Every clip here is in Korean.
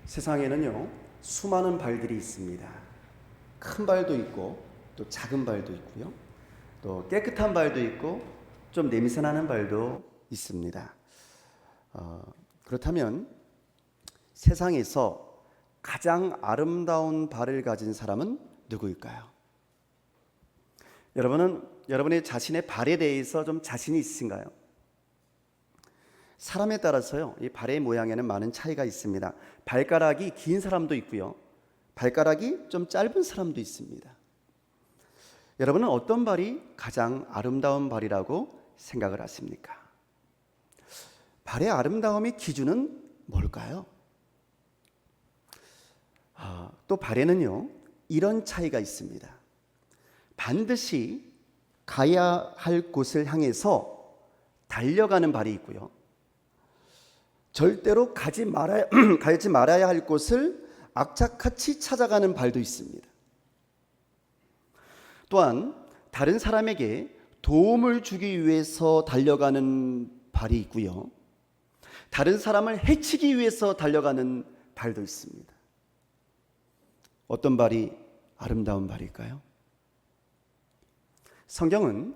세상에는요, 수많은 발들이 있습니다. 큰 발도 있고 또 작은 발도 있고요. 또 깨끗한 발도 있고 좀 냄새나는 발도 있습니다. 그렇다면 세상에서 가장 아름다운 발을 가진 사람은 누구일까요? 여러분은 여러분의 자신의 발에 대해서 좀 자신이 있으신가요? 사람에 따라서요, 이 발의 모양에는 많은 차이가 있습니다. 발가락이 긴 사람도 있고요, 발가락이 좀 짧은 사람도 있습니다. 여러분은 어떤 발이 가장 아름다운 발이라고 생각을 하십니까? 발의 아름다움의 기준은 뭘까요? 또 발에는요, 이런 차이가 있습니다. 반드시 가야 할 곳을 향해서 달려가는 발이 있고요, 절대로 가지 말아야 할 곳을 악착같이 찾아가는 발도 있습니다. 또한 다른 사람에게 도움을 주기 위해서 달려가는 발이 있고요, 다른 사람을 해치기 위해서 달려가는 발도 있습니다. 어떤 발이 아름다운 발일까요? 성경은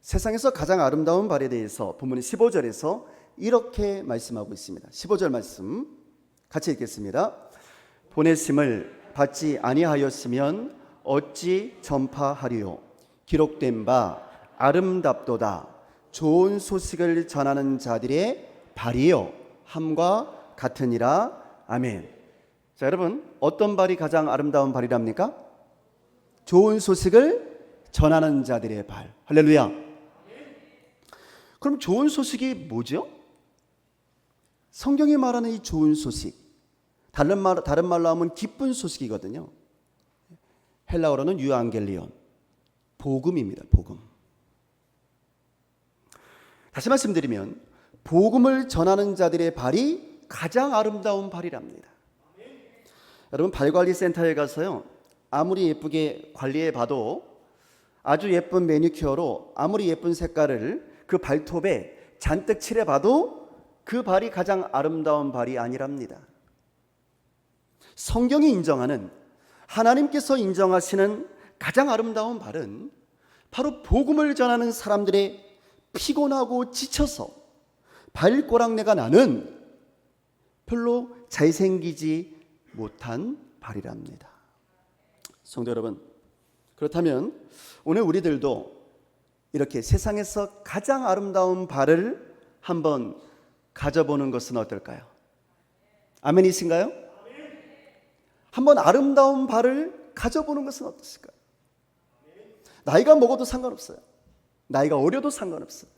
세상에서 가장 아름다운 발에 대해서 본문 15절에서 이렇게 말씀하고 있습니다. 15절 말씀 같이 읽겠습니다. 보내심을 받지 아니하였으면 어찌 전파하리요? 기록된 바 아름답도다. 좋은 소식을 전하는 자들의 발이요 함과 같으니라. 아멘. 자, 여러분, 어떤 발이 가장 아름다운 발이랍니까? 좋은 소식을 전하는 자들의 발. 할렐루야. 그럼 좋은 소식이 뭐죠? 성경이 말하는 이 좋은 소식, 다른 말로 하면 기쁜 소식이거든요. 헬라어로는 유앙겔리온, 복음입니다. 복음. 다시 말씀드리면 복음을 전하는 자들의 발이 가장 아름다운 발이랍니다. 여러분, 발관리센터에 가서요, 아무리 예쁘게 관리해봐도 아주 예쁜 매니큐어로 아무리 예쁜 색깔을 그 발톱에 잔뜩 칠해봐도 그 발이 가장 아름다운 발이 아니랍니다. 성경이 인정하는, 하나님께서 인정하시는 가장 아름다운 발은 바로 복음을 전하는 사람들의 피곤하고 지쳐서 발꼬락내가 나는 별로 잘생기지 못한 발이랍니다. 성도 여러분, 그렇다면 오늘 우리들도 이렇게 세상에서 가장 아름다운 발을 한번 가져보는 것은 어떨까요? 아멘이신가요? 한번 아름다운 발을 가져보는 것은 어떠실까요? 나이가 먹어도 상관없어요. 나이가 어려도 상관없어요.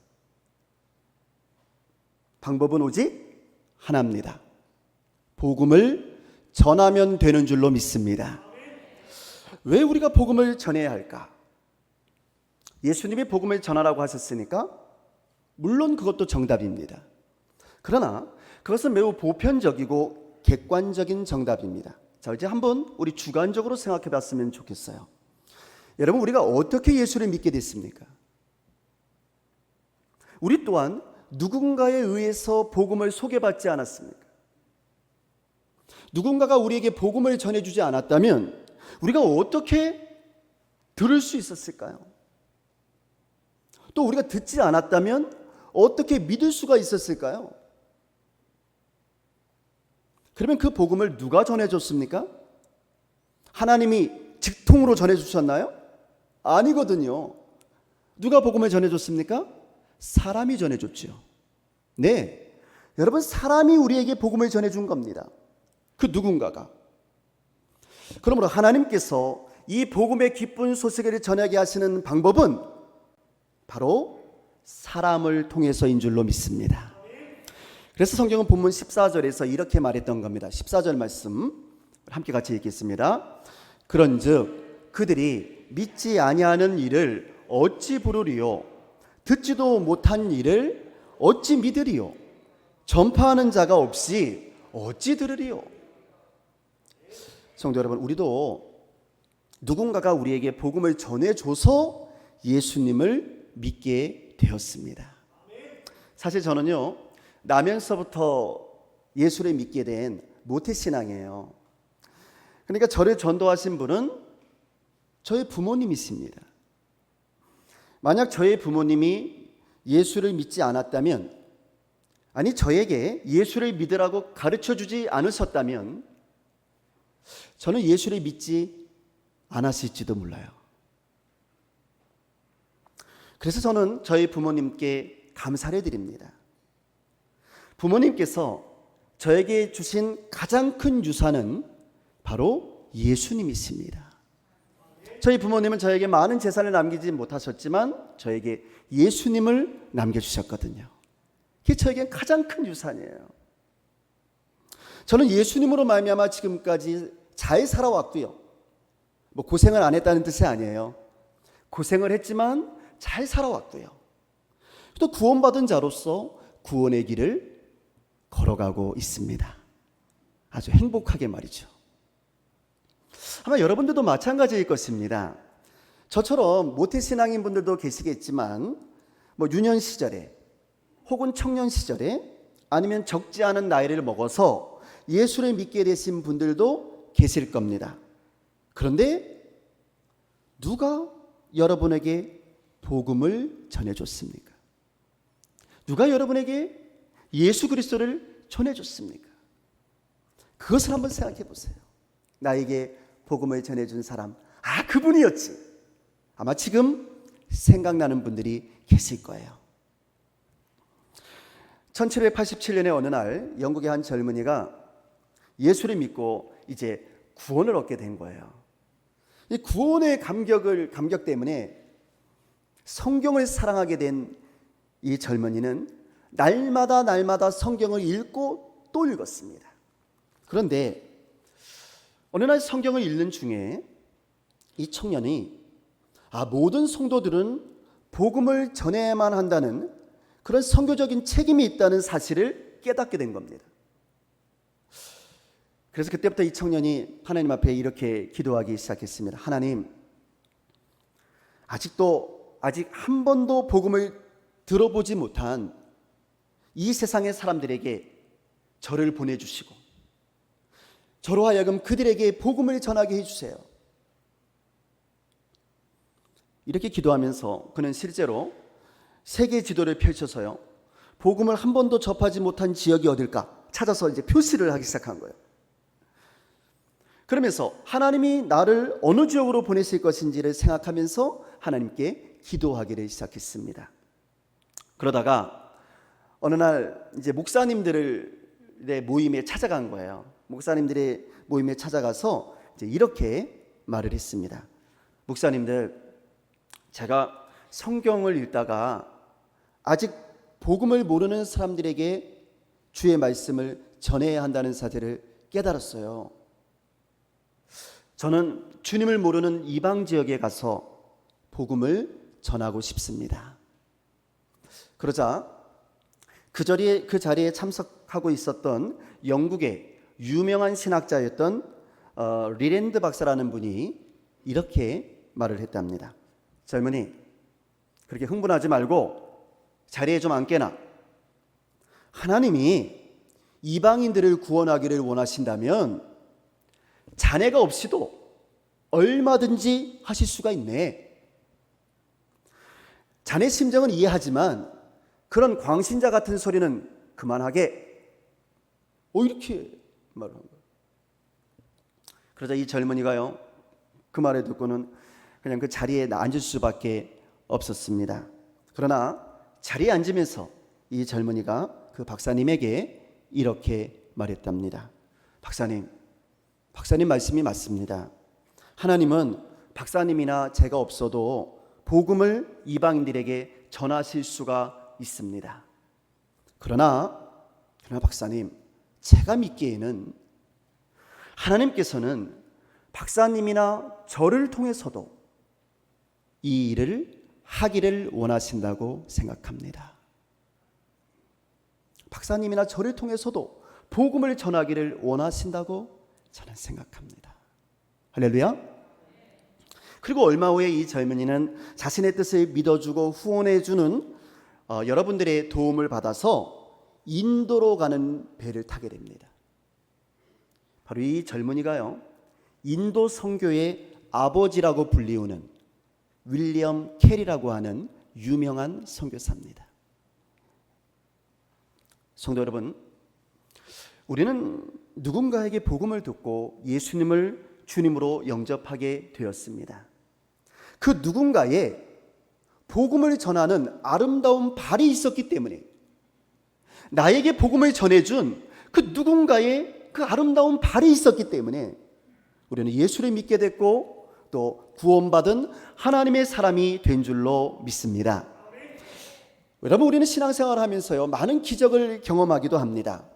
방법은 오직 하나입니다. 복음을 전하면 되는 줄로 믿습니다. 왜 우리가 복음을 전해야 할까? 예수님이 복음을 전하라고 하셨으니까 물론 그것도 정답입니다. 그러나 그것은 매우 보편적이고 객관적인 정답입니다. 자, 이제 한번 우리 주관적으로 생각해 봤으면 좋겠어요. 여러분, 우리가 어떻게 예수를 믿게 됐습니까? 우리 또한 누군가에 의해서 복음을 소개받지 않았습니까? 누군가가 우리에게 복음을 전해주지 않았다면 우리가 어떻게 들을 수 있었을까요? 또 우리가 듣지 않았다면 어떻게 믿을 수가 있었을까요? 그러면 그 복음을 누가 전해줬습니까? 하나님이 직통으로 전해주셨나요? 아니거든요. 누가 복음을 전해줬습니까? 사람이 전해줬죠. 네, 여러분, 사람이 우리에게 복음을 전해준 겁니다. 그 누군가가. 그러므로 하나님께서 이 복음의 기쁜 소식을 전하게 하시는 방법은 바로 사람을 통해서인 줄로 믿습니다. 그래서 성경은 본문 14절에서 이렇게 말했던 겁니다. 14절 말씀 함께 같이 읽겠습니다. 그런즉 그들이 믿지 아니하는 일을 어찌 부르리요? 듣지도 못한 일을 어찌 믿으리요? 전파하는 자가 없이 어찌 들으리요? 성도 여러분, 우리도 누군가가 우리에게 복음을 전해줘서 예수님을 믿게 되었습니다. 사실 저는요, 나면서부터 예수를 믿게 된 모태신앙이에요. 그러니까 저를 전도하신 분은 저의 부모님이십니다. 만약 저의 부모님이 예수를 믿지 않았다면, 아니 저에게 예수를 믿으라고 가르쳐주지 않으셨다면 저는 예수를 믿지 않았을지도 몰라요. 그래서 저는 저희 부모님께 감사를 드립니다. 부모님께서 저에게 주신 가장 큰 유산은 바로 예수님이십니다. 저희 부모님은 저에게 많은 재산을 남기지 못하셨지만 저에게 예수님을 남겨주셨거든요. 그게 저에게 가장 큰 유산이에요. 저는 예수님으로 말미암아 지금까지 잘 살아왔고요. 뭐 고생을 안 했다는 뜻이 아니에요. 고생을 했지만 잘 살아왔고요. 또 구원받은 자로서 구원의 길을 걸어가고 있습니다. 아주 행복하게 말이죠. 아마 여러분들도 마찬가지일 것입니다. 저처럼 모태신앙인 분들도 계시겠지만 뭐 유년 시절에 혹은 청년 시절에 아니면 적지 않은 나이를 먹어서 예수를 믿게 되신 분들도 계실 겁니다. 그런데 누가 여러분에게 복음을 전해줬습니까? 누가 여러분에게 예수 그리스도를 전해줬습니까? 그것을 한번 생각해 보세요. 나에게 복음을 전해준 사람, 그분이었지. 아마 지금 생각나는 분들이 계실 거예요. 1787년의 어느 날 영국의 한 젊은이가 예수를 믿고 이제 구원을 얻게 된 거예요. 이 구원의 감격 때문에 성경을 사랑하게 된 이 젊은이는 날마다 성경을 읽고 또 읽었습니다. 그런데 어느 날 성경을 읽는 중에 이 청년이 모든 성도들은 복음을 전해야만 한다는 그런 선교적인 책임이 있다는 사실을 깨닫게 된 겁니다. 그래서 그때부터 이 청년이 하나님 앞에 이렇게 기도하기 시작했습니다. 하나님, 아직 한 번도 복음을 들어보지 못한 이 세상의 사람들에게 저를 보내주시고 저로 하여금 그들에게 복음을 전하게 해주세요. 이렇게 기도하면서 그는 실제로 세계 지도를 펼쳐서요, 복음을 한 번도 접하지 못한 지역이 어딜까 찾아서 이제 표시를 하기 시작한 거예요. 그러면서 하나님이 나를 어느 지역으로 보내실 것인지를 생각하면서 하나님께 기도하기를 시작했습니다. 그러다가 어느 날 이제 목사님들의 모임에 찾아간 거예요. 목사님들의 모임에 찾아가서 이제 이렇게 말을 했습니다. 목사님들, 제가 성경을 읽다가 아직 복음을 모르는 사람들에게 주의 말씀을 전해야 한다는 사실을 깨달았어요. 저는 주님을 모르는 이방 지역에 가서 복음을 전하고 싶습니다. 그러자 그 자리에 참석하고 있었던 영국의 유명한 신학자였던 리랜드 박사라는 분이 이렇게 말을 했답니다. 젊은이, 그렇게 흥분하지 말고 자리에 좀 앉게나. 하나님이 이방인들을 구원하기를 원하신다면 자네가 없이도 얼마든지 하실 수가 있네. 자네 심정은 이해하지만 그런 광신자 같은 소리는 그만하게. 이렇게 말을 한 거예요. 그러자 이 젊은이가요, 그 말을 듣고는 그냥 그 자리에 앉을 수밖에 없었습니다. 그러나 자리에 앉으면서 이 젊은이가 그 박사님에게 이렇게 말했답니다. 박사님 말씀이 맞습니다. 하나님은 박사님이나 제가 없어도 복음을 이방인들에게 전하실 수가 있습니다. 그러나 박사님, 제가 믿기에는 하나님께서는 박사님이나 저를 통해서도 이 일을 하기를 원하신다고 생각합니다. 박사님이나 저를 통해서도 복음을 전하기를 원하신다고 저는 생각합니다. 할렐루야. 그리고 얼마 후에 이 젊은이는 자신의 뜻을 믿어주고 후원해주는 여러분들의 도움을 받아서 인도로 가는 배를 타게 됩니다. 바로 이 젊은이가요, 인도 선교의 아버지라고 불리우는 윌리엄 캐리라고 하는 유명한 선교사입니다. 성도 여러분, 우리는 누군가에게 복음을 듣고 예수님을 주님으로 영접하게 되었습니다. 그 누군가의 복음을 전하는 아름다운 발이 있었기 때문에, 나에게 복음을 전해준 그 누군가의 그 아름다운 발이 있었기 때문에 우리는 예수를 믿게 됐고 또 구원받은 하나님의 사람이 된 줄로 믿습니다. 여러분, 우리는 신앙생활을 하면서요, 많은 기적을 경험하기도 합니다.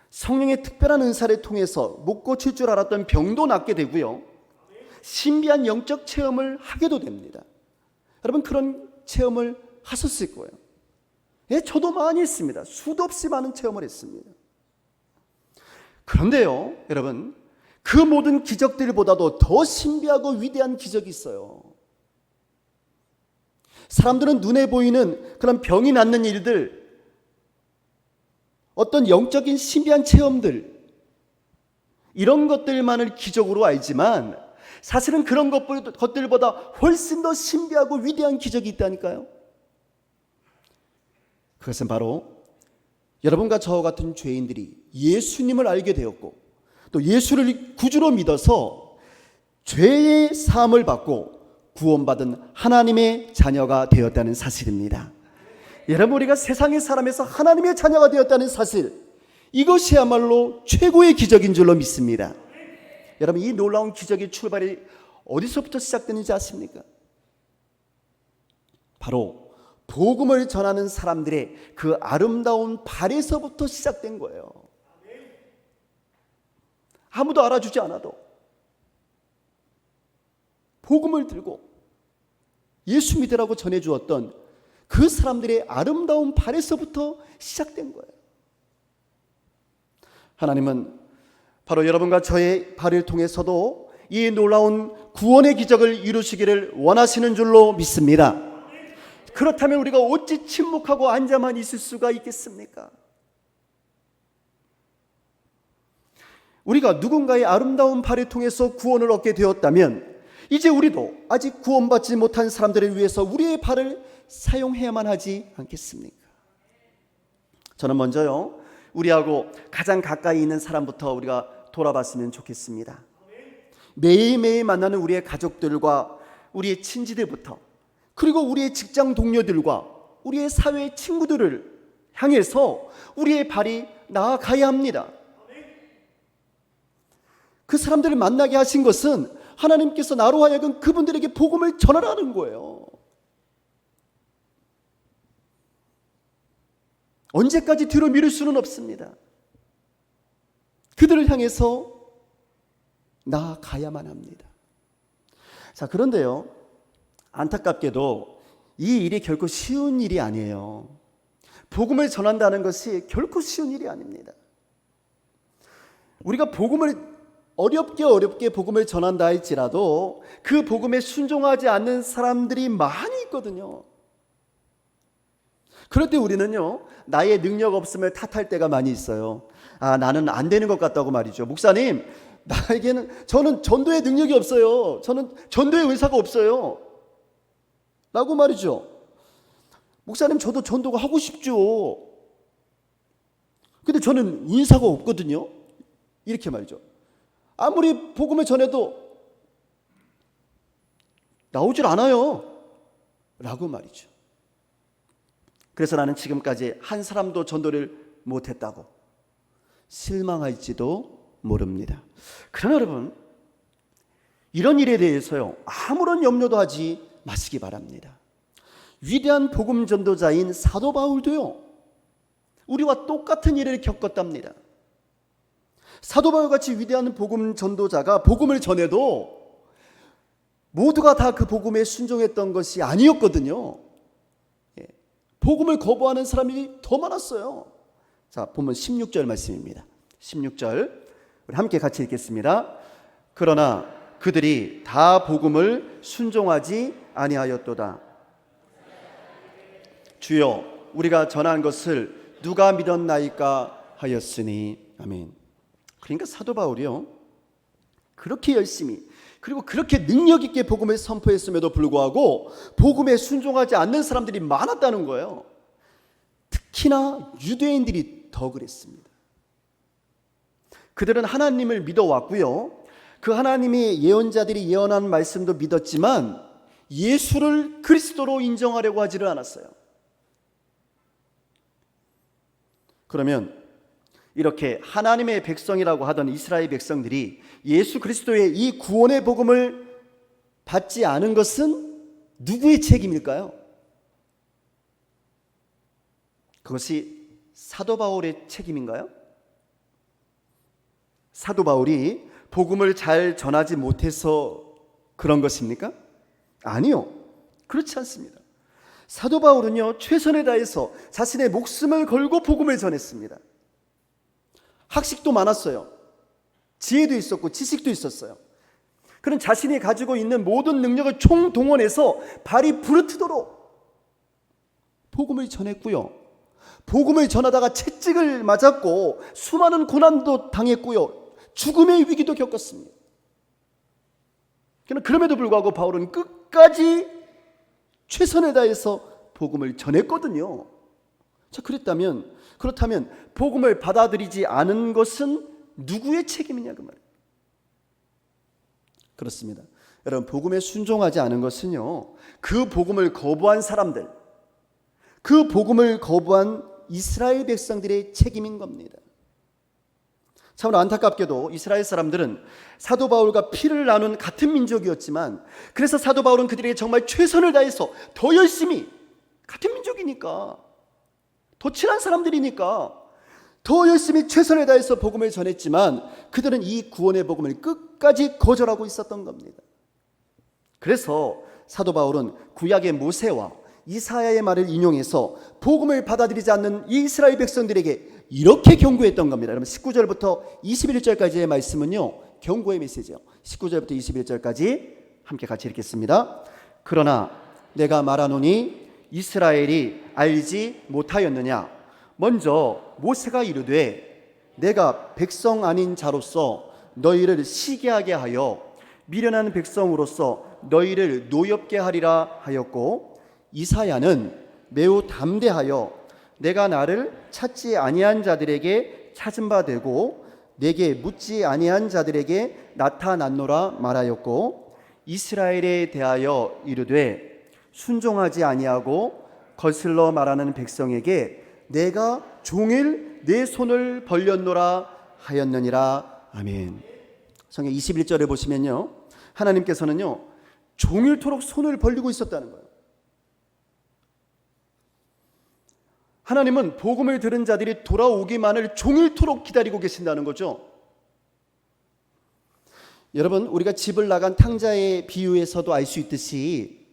성령의 특별한 은사를 통해서 못 고칠 줄 알았던 병도 낫게 되고요, 신비한 영적 체험을 하게도 됩니다. 여러분, 그런 체험을 하셨을 거예요. 예, 저도 많이 했습니다. 수도 없이 많은 체험을 했습니다. 그런데요, 여러분, 그 모든 기적들보다도 더 신비하고 위대한 기적이 있어요. 사람들은 눈에 보이는 그런 병이 낫는 일들, 어떤 영적인 신비한 체험들, 이런 것들만을 기적으로 알지만 사실은 그런 것들보다 훨씬 더 신비하고 위대한 기적이 있다니까요. 그것은 바로 여러분과 저와 같은 죄인들이 예수님을 알게 되었고 또 예수를 구주로 믿어서 죄의 사함을 받고 구원받은 하나님의 자녀가 되었다는 사실입니다. 여러분, 우리가 세상의 사람에서 하나님의 자녀가 되었다는 사실, 이것이야말로 최고의 기적인 줄로 믿습니다. 여러분, 이 놀라운 기적의 출발이 어디서부터 시작되는지 아십니까? 바로 복음을 전하는 사람들의 그 아름다운 발에서부터 시작된 거예요. 아무도 알아주지 않아도 복음을 들고 예수 믿으라고 전해주었던 그 사람들의 아름다운 발에서부터 시작된 거예요. 하나님은 바로 여러분과 저의 발을 통해서도 이 놀라운 구원의 기적을 이루시기를 원하시는 줄로 믿습니다. 그렇다면 우리가 어찌 침묵하고 앉아만 있을 수가 있겠습니까? 우리가 누군가의 아름다운 발을 통해서 구원을 얻게 되었다면 이제 우리도 아직 구원받지 못한 사람들을 위해서 우리의 발을 사용해야만 하지 않겠습니까? 저는 먼저요, 우리하고 가장 가까이 있는 사람부터 우리가 돌아봤으면 좋겠습니다. 매일매일 만나는 우리의 가족들과 우리의 친지들부터, 그리고 우리의 직장 동료들과 우리의 사회 친구들을 향해서 우리의 발이 나아가야 합니다. 그 사람들을 만나게 하신 것은 하나님께서 나로 하여금 그분들에게 복음을 전하라는 거예요. 언제까지 뒤로 미룰 수는 없습니다. 그들을 향해서 나아가야만 합니다. 자, 그런데요, 안타깝게도 이 일이 결코 쉬운 일이 아니에요. 복음을 전한다는 것이 결코 쉬운 일이 아닙니다. 우리가 복음을 어렵게 복음을 전한다 할지라도 그 복음에 순종하지 않는 사람들이 많이 있거든요. 그럴 때 우리는요, 나의 능력 없음을 탓할 때가 많이 있어요. 아, 나는 안 되는 것 같다고 말이죠. 목사님, 저는 전도의 능력이 없어요. 저는 전도의 의사가 없어요. 라고 말이죠. 목사님, 저도 전도가 하고 싶죠. 근데 저는 은사가 없거든요. 이렇게 말이죠. 아무리 복음을 전해도 나오질 않아요. 라고 말이죠. 그래서 나는 지금까지 한 사람도 전도를 못했다고 실망할지도 모릅니다. 그러나 여러분, 이런 일에 대해서요, 아무런 염려도 하지 마시기 바랍니다. 위대한 복음 전도자인 사도 바울도요, 우리와 똑같은 일을 겪었답니다. 사도 바울같이 위대한 복음 전도자가 복음을 전해도 모두가 다 그 복음에 순종했던 것이 아니었거든요. 복음을 거부하는 사람이 더 많았어요. 자, 보면 16절 말씀입니다. 16절 우리 함께 같이 읽겠습니다. 그러나 그들이 다 복음을 순종하지 아니하였도다. 주여, 우리가 전한 것을 누가 믿었나이까 하였으니. 아멘. 그러니까 사도 바울이요, 그렇게 열심히 그리고 그렇게 능력 있게 복음을 선포했음에도 불구하고 복음에 순종하지 않는 사람들이 많았다는 거예요. 특히나 유대인들이 더 그랬습니다. 그들은 하나님을 믿어왔고요, 그 하나님이 예언자들이 예언한 말씀도 믿었지만 예수를 그리스도로 인정하려고 하지를 않았어요. 그러면 이렇게 하나님의 백성이라고 하던 이스라엘 백성들이 예수 그리스도의 이 구원의 복음을 받지 않은 것은 누구의 책임일까요? 그것이 사도 바울의 책임인가요? 사도 바울이 복음을 잘 전하지 못해서 그런 것입니까? 아니요, 그렇지 않습니다. 사도 바울은요, 최선을 다해서 자신의 목숨을 걸고 복음을 전했습니다. 학식도 많았어요. 지혜도 있었고 지식도 있었어요. 그는 자신이 가지고 있는 모든 능력을 총동원해서 발이 부르트도록 복음을 전했고요, 복음을 전하다가 채찍을 맞았고 수많은 고난도 당했고요, 죽음의 위기도 겪었습니다. 그럼에도 불구하고 바울은 끝까지 최선을 다해서 복음을 전했거든요. 자, 그렇다면 복음을 받아들이지 않은 것은 누구의 책임이냐 그 말이에요. 그렇습니다. 여러분, 복음에 순종하지 않은 것은요, 그 복음을 거부한 사람들, 그 복음을 거부한 이스라엘 백성들의 책임인 겁니다. 참으로 안타깝게도 이스라엘 사람들은 사도 바울과 피를 나눈 같은 민족이었지만, 그래서 사도 바울은 그들에게 정말 최선을 다해서 더 열심히, 같은 민족이니까, 더 친한 사람들이니까 더 열심히 최선을 다해서 복음을 전했지만 그들은 이 구원의 복음을 끝까지 거절하고 있었던 겁니다. 그래서 사도 바울은 구약의 모세와 이사야의 말을 인용해서 복음을 받아들이지 않는 이 이스라엘 백성들에게 이렇게 경고했던 겁니다. 여러분, 19절부터 21절까지의 말씀은요, 경고의 메시지예요. 19절부터 21절까지 함께 같이 읽겠습니다. 그러나 내가 말하노니 이스라엘이 알지 못하였느냐? 먼저 모세가 이르되 내가 백성 아닌 자로서 너희를 시기하게 하여 미련한 백성으로서 너희를 노엽게 하리라 하였고, 이사야는 매우 담대하여 내가 나를 찾지 아니한 자들에게 찾은 바 되고 내게 묻지 아니한 자들에게 나타났노라 말하였고, 이스라엘에 대하여 이르되 순종하지 아니하고 거슬러 말하는 백성에게 내가 종일 내 손을 벌렸노라 하였느니라. 아멘. 성경 21절에 보시면요, 하나님께서는요, 종일토록 손을 벌리고 있었다는 거예요. 하나님은 복음을 들은 자들이 돌아오기만을 종일토록 기다리고 계신다는 거죠. 여러분, 우리가 집을 나간 탕자의 비유에서도 알 수 있듯이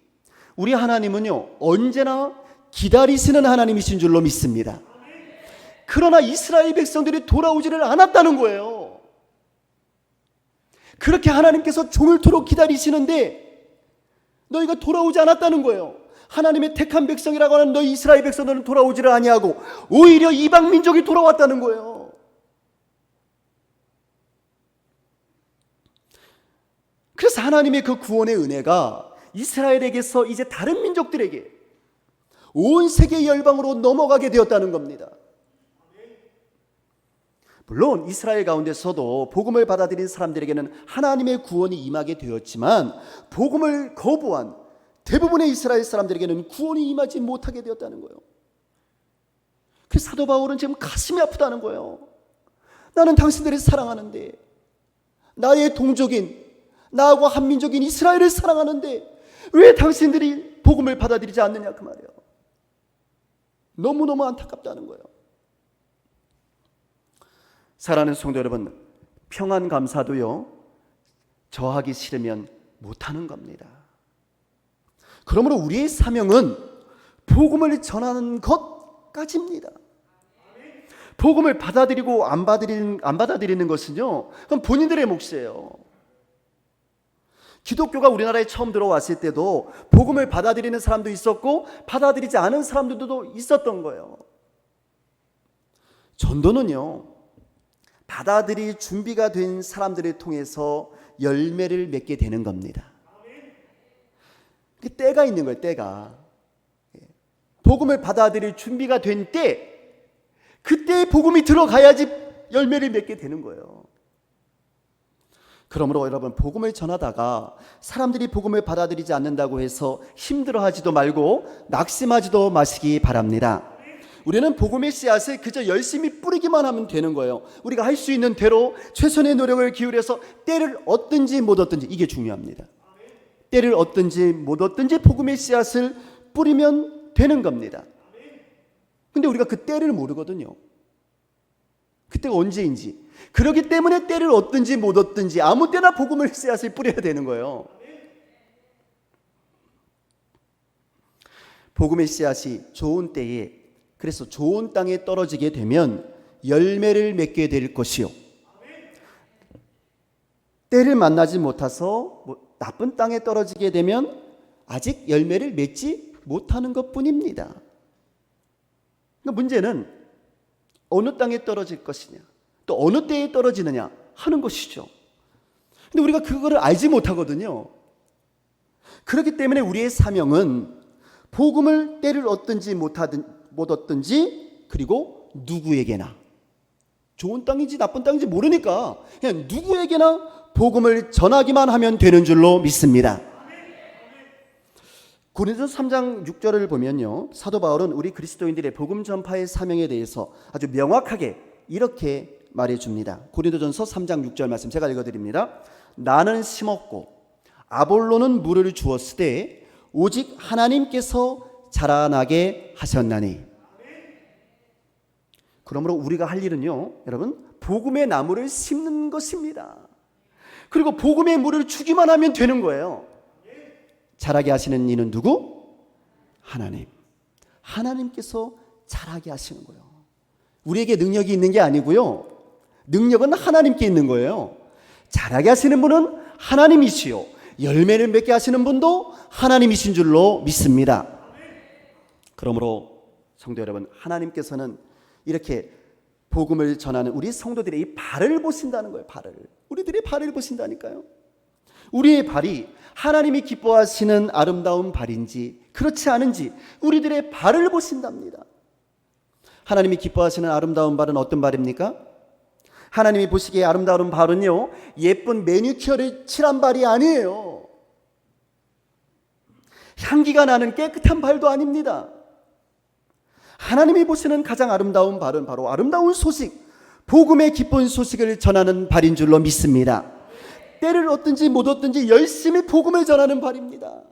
우리 하나님은요, 언제나 기다리시는 하나님이신 줄로 믿습니다. 그러나 이스라엘 백성들이 돌아오지를 않았다는 거예요. 그렇게 하나님께서 종일토록 기다리시는데 너희가 돌아오지 않았다는 거예요. 하나님의 택한 백성이라고 하는 너희 이스라엘 백성들은 돌아오지를 아니하고 오히려 이방 민족이 돌아왔다는 거예요. 그래서 하나님의 그 구원의 은혜가 이스라엘에게서 이제 다른 민족들에게 온 세계 열방으로 넘어가게 되었다는 겁니다. 물론 이스라엘 가운데서도 복음을 받아들인 사람들에게는 하나님의 구원이 임하게 되었지만 복음을 거부한 대부분의 이스라엘 사람들에게는 구원이 임하지 못하게 되었다는 거예요. 그 사도 바울은 지금 가슴이 아프다는 거예요. 나는 당신들을 사랑하는데, 나의 동족인, 나하고 한민족인 이스라엘을 사랑하는데 왜 당신들이 복음을 받아들이지 않느냐 그 말이에요. 너무너무 안타깝다는 거예요. 사랑하는 성도 여러분, 평안 감사도요, 저하기 싫으면 못하는 겁니다. 그러므로 우리의 사명은 복음을 전하는 것까지입니다. 복음을 받아들이고 안 받아들이는 것은요, 그건 본인들의 몫이에요. 기독교가 우리나라에 처음 들어왔을 때도 복음을 받아들이는 사람도 있었고 받아들이지 않은 사람들도 있었던 거예요. 전도는요, 받아들일 준비가 된 사람들을 통해서 열매를 맺게 되는 겁니다. 때가 있는 거예요. 때가. 복음을 받아들일 준비가 된 때, 그때 복음이 들어가야지 열매를 맺게 되는 거예요. 그러므로 여러분, 복음을 전하다가 사람들이 복음을 받아들이지 않는다고 해서 힘들어하지도 말고 낙심하지도 마시기 바랍니다. 우리는 복음의 씨앗을 그저 열심히 뿌리기만 하면 되는 거예요. 우리가 할 수 있는 대로 최선의 노력을 기울여서 때를 얻든지 못 얻든지, 이게 중요합니다. 때를 얻든지 못 얻든지 복음의 씨앗을 뿌리면 되는 겁니다. 근데 우리가 그 때를 모르거든요. 그때가 언제인지. 그렇기 때문에 때를 얻든지 못 얻든지 아무 때나 복음의 씨앗을 뿌려야 되는 거예요. 복음의 씨앗이 좋은 때에, 그래서 좋은 땅에 떨어지게 되면 열매를 맺게 될 것이요, 때를 만나지 못해서 나쁜 땅에 떨어지게 되면 아직 열매를 맺지 못하는 것뿐입니다. 문제는 어느 땅에 떨어질 것이냐, 또 어느 때에 떨어지느냐 하는 것이죠. 근데 우리가 그거를 알지 못하거든요. 그렇기 때문에 우리의 사명은 복음을 때를 얻든지 못 얻든지, 그리고 누구에게나, 좋은 땅인지 나쁜 땅인지 모르니까 그냥 누구에게나 복음을 전하기만 하면 되는 줄로 믿습니다. 고린도서 3장 6절을 보면요, 사도 바울은 우리 그리스도인들의 복음 전파의 사명에 대해서 아주 명확하게 이렇게 말해줍니다. 고린도전서 3장 6절 말씀 제가 읽어드립니다. 나는 심었고 아볼로는 물을 주었으되 오직 하나님께서 자라나게 하셨나니. 그러므로 우리가 할 일은요, 여러분, 복음의 나무를 심는 것입니다. 그리고 복음의 물을 주기만 하면 되는 거예요. 자라게 하시는 이는 누구? 하나님. 하나님께서 자라게 하시는 거예요. 우리에게 능력이 있는 게 아니고요, 능력은 하나님께 있는 거예요. 자라게 하시는 분은 하나님이시요, 열매를 맺게 하시는 분도 하나님이신 줄로 믿습니다. 그러므로 성도 여러분, 하나님께서는 이렇게 복음을 전하는 우리 성도들의 이 발을 보신다는 거예요. 발을. 우리들의 발을 보신다니까요. 우리의 발이 하나님이 기뻐하시는 아름다운 발인지 그렇지 않은지 우리들의 발을 보신답니다. 하나님이 기뻐하시는 아름다운 발은 어떤 발입니까? 하나님이 보시기에 아름다운 발은요, 예쁜 매니큐어를 칠한 발이 아니에요. 향기가 나는 깨끗한 발도 아닙니다. 하나님이 보시는 가장 아름다운 발은 바로 아름다운 소식, 복음의 기쁜 소식을 전하는 발인 줄로 믿습니다. 때를 얻든지 못 얻든지 열심히 복음을 전하는 발입니다.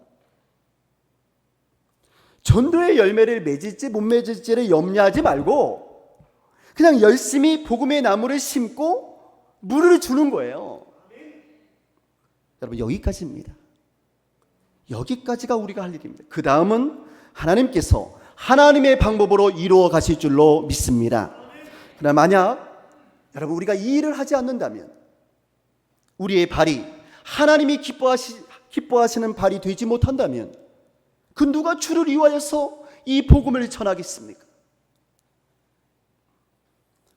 전도의 열매를 맺을지 못 맺을지를 염려하지 말고 그냥 열심히 복음의 나무를 심고 물을 주는 거예요. 여러분, 여기까지입니다. 여기까지가 우리가 할 일입니다. 그 다음은 하나님께서 하나님의 방법으로 이루어 가실 줄로 믿습니다. 그러나 만약 여러분, 우리가 이 일을 하지 않는다면, 우리의 발이 하나님이 기뻐하시는 발이 되지 못한다면 그 누가 주를 위하여서 이 복음을 전하겠습니까?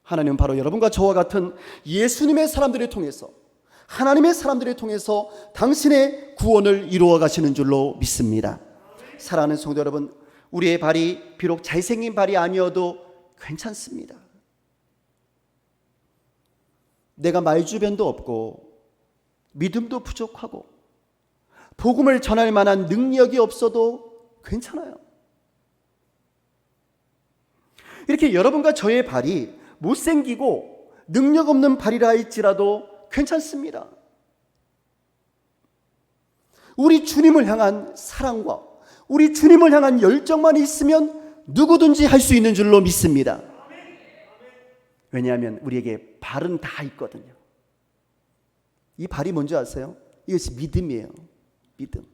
하나님은 바로 여러분과 저와 같은 예수님의 사람들을 통해서, 하나님의 사람들을 통해서 당신의 구원을 이루어 가시는 줄로 믿습니다. 사랑하는 성도 여러분, 우리의 발이 비록 잘생긴 발이 아니어도 괜찮습니다. 내가 말주변도 없고 믿음도 부족하고 복음을 전할 만한 능력이 없어도 괜찮아요. 이렇게 여러분과 저의 발이 못생기고 능력 없는 발이라 할지라도 괜찮습니다. 우리 주님을 향한 사랑과 우리 주님을 향한 열정만 있으면 누구든지 할 수 있는 줄로 믿습니다. 왜냐하면 우리에게 발은 다 있거든요. 이 발이 뭔지 아세요? 이것이 믿음이에요. 믿음.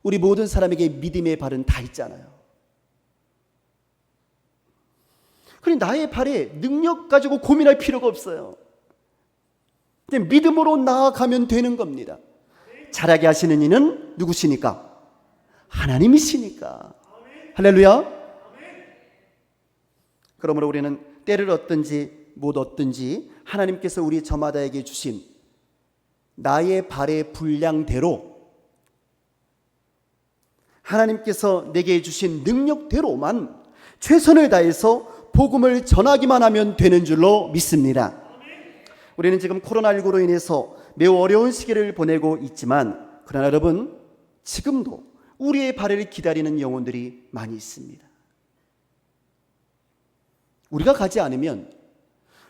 우리 모든 사람에게 믿음의 발은 다 있잖아요. 그러니 나의 발에 능력 가지고 고민할 필요가 없어요. 그냥 믿음으로 나아가면 되는 겁니다. 자라게 하시는 이는 누구시니까? 하나님이시니까. 할렐루야. 그러므로 우리는 때를 얻든지 못 얻든지 하나님께서 우리 저마다에게 주신 나의 발의 분량대로, 하나님께서 내게 주신 능력대로만 최선을 다해서 복음을 전하기만 하면 되는 줄로 믿습니다. 우리는 지금 코로나19로 인해서 매우 어려운 시기를 보내고 있지만, 그러나 여러분, 지금도 우리의 발을 기다리는 영혼들이 많이 있습니다. 우리가 가지 않으면,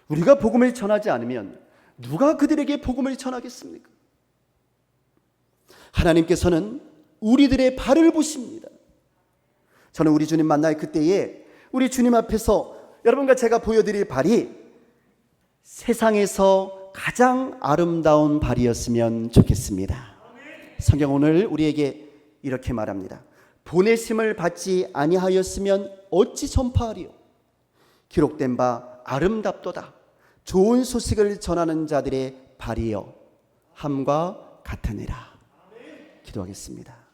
우리가 복음을 전하지 않으면 누가 그들에게 복음을 전하겠습니까? 하나님께서는 우리들의 발을 보십니다. 저는 우리 주님 만날 그때에 우리 주님 앞에서 여러분과 제가 보여드릴 발이 세상에서 가장 아름다운 발이었으면 좋겠습니다. 성경 오늘 우리에게 이렇게 말합니다. 보내심을 받지 아니하였으면 어찌 전파하리요? 기록된 바 아름답도다. 좋은 소식을 전하는 자들의 발이여 함과 같으니라. 기도하겠습니다.